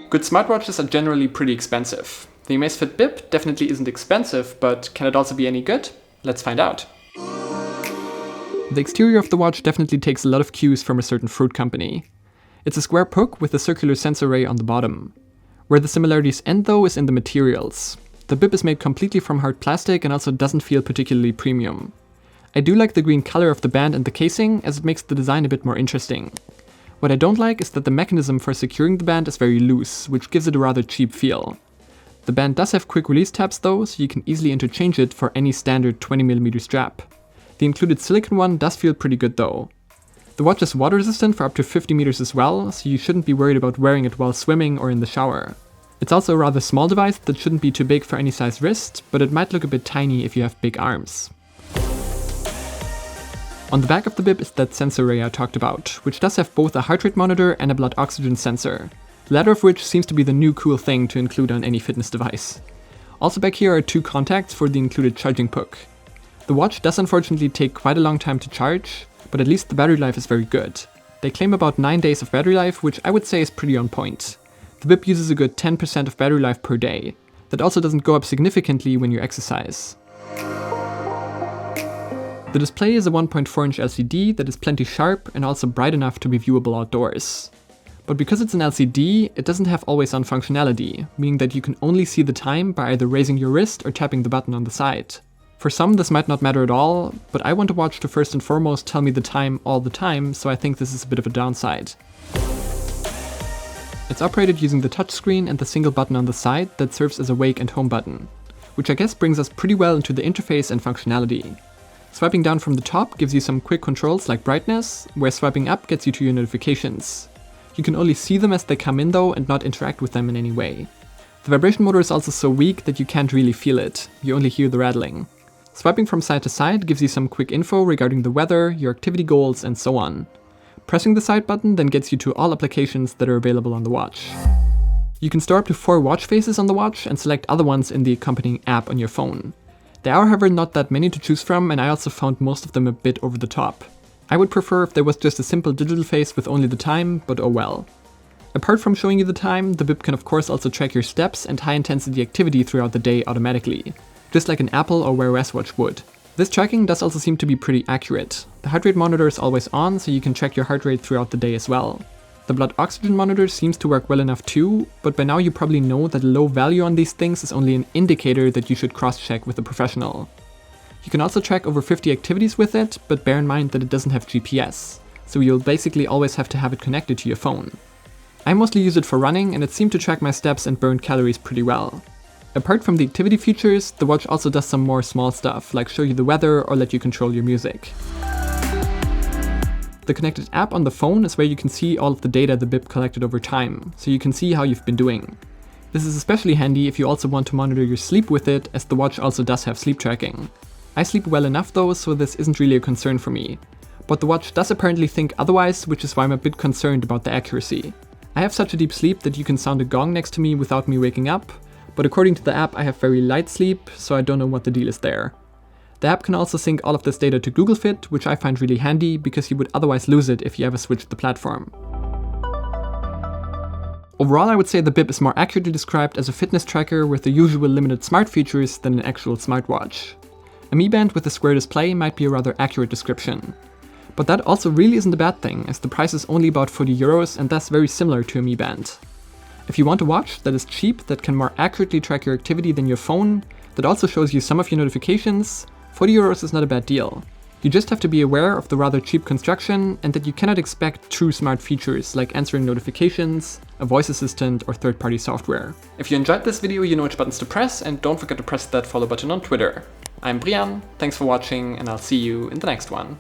Good smartwatches are generally pretty expensive. The Amazfit BIP definitely isn't expensive, but can it also be any good? Let's find out. The exterior of the watch definitely takes a lot of cues from a certain fruit company. It's a square puck with a circular sensor array on the bottom. Where the similarities end though is in the materials. The bib is made completely from hard plastic and also doesn't feel particularly premium. I do like the green color of the band and the casing, as it makes the design a bit more interesting. What I don't like is that the mechanism for securing the band is very loose, which gives it a rather cheap feel. The band does have quick release tabs though, so you can easily interchange it for any standard 20mm strap. The included silicone one does feel pretty good though. The watch is water resistant for up to 50 meters as well, so you shouldn't be worried about wearing it while swimming or in the shower. It's also a rather small device that shouldn't be too big for any size wrist, but it might look a bit tiny if you have big arms. On the back of the bib is that sensor array I talked about, which does have both a heart rate monitor and a blood oxygen sensor, the latter of which seems to be the new cool thing to include on any fitness device. Also back here are two contacts for the included charging puck. The watch does unfortunately take quite a long time to charge, but at least the battery life is very good. They claim about 9 days of battery life, which I would say is pretty on point. The bib uses a good 10% of battery life per day. That also doesn't go up significantly when you exercise. The display is a 1.4-inch LCD that is plenty sharp and also bright enough to be viewable outdoors. But because it's an LCD, it doesn't have always-on functionality, meaning that you can only see the time by either raising your wrist or tapping the button on the side. For some this might not matter at all, but I want a watch to first and foremost tell me the time all the time, so I think this is a bit of a downside. It's operated using the touchscreen and the single button on the side that serves as a wake and home button, which I guess brings us pretty well into the interface and functionality. Swiping down from the top gives you some quick controls like brightness, where swiping up gets you to your notifications. You can only see them as they come in though and not interact with them in any way. The vibration motor is also so weak that you can't really feel it, you only hear the rattling. Swiping from side to side gives you some quick info regarding the weather, your activity goals, and so on. Pressing the side button then gets you to all applications that are available on the watch. You can store up to 4 watch faces on the watch and select other ones in the accompanying app on your phone. There are however not that many to choose from, and I also found most of them a bit over the top. I would prefer if there was just a simple digital face with only the time, but oh well. Apart from showing you the time, the bib can of course also track your steps and high intensity activity throughout the day automatically, just like an Apple or Wear OS watch would. This tracking does also seem to be pretty accurate. The heart rate monitor is always on, so you can track your heart rate throughout the day as well. The blood oxygen monitor seems to work well enough too, but by now you probably know that a low value on these things is only an indicator that you should cross-check with a professional. You can also track over 50 activities with it, but bear in mind that it doesn't have GPS, so you'll basically always have to have it connected to your phone. I mostly use it for running, and it seemed to track my steps and burn calories pretty well. Apart from the activity features, the watch also does some more small stuff, like show you the weather or let you control your music. The connected app on the phone is where you can see all of the data the bib collected over time, so you can see how you've been doing. This is especially handy if you also want to monitor your sleep with it, as the watch also does have sleep tracking. I sleep well enough though, so this isn't really a concern for me. But the watch does apparently think otherwise, which is why I'm a bit concerned about the accuracy. I have such a deep sleep that you can sound a gong next to me without me waking up, but according to the app I have very light sleep, so I don't know what the deal is there. The app can also sync all of this data to Google Fit, which I find really handy because you would otherwise lose it if you ever switched the platform. Overall I would say the bib is more accurately described as a fitness tracker with the usual limited smart features than an actual smartwatch. A Mi Band with a square display might be a rather accurate description. But that also really isn't a bad thing, as the price is only about 40 euros and thus very similar to a Mi Band. If you want a watch that is cheap, that can more accurately track your activity than your phone, that also shows you some of your notifications, 40 euros is not a bad deal. You just have to be aware of the rather cheap construction and that you cannot expect true smart features like answering notifications, a voice assistant, or third-party software. If you enjoyed this video, you know which buttons to press, and don't forget to press that follow button on Twitter. I'm Brian, thanks for watching, and I'll see you in the next one.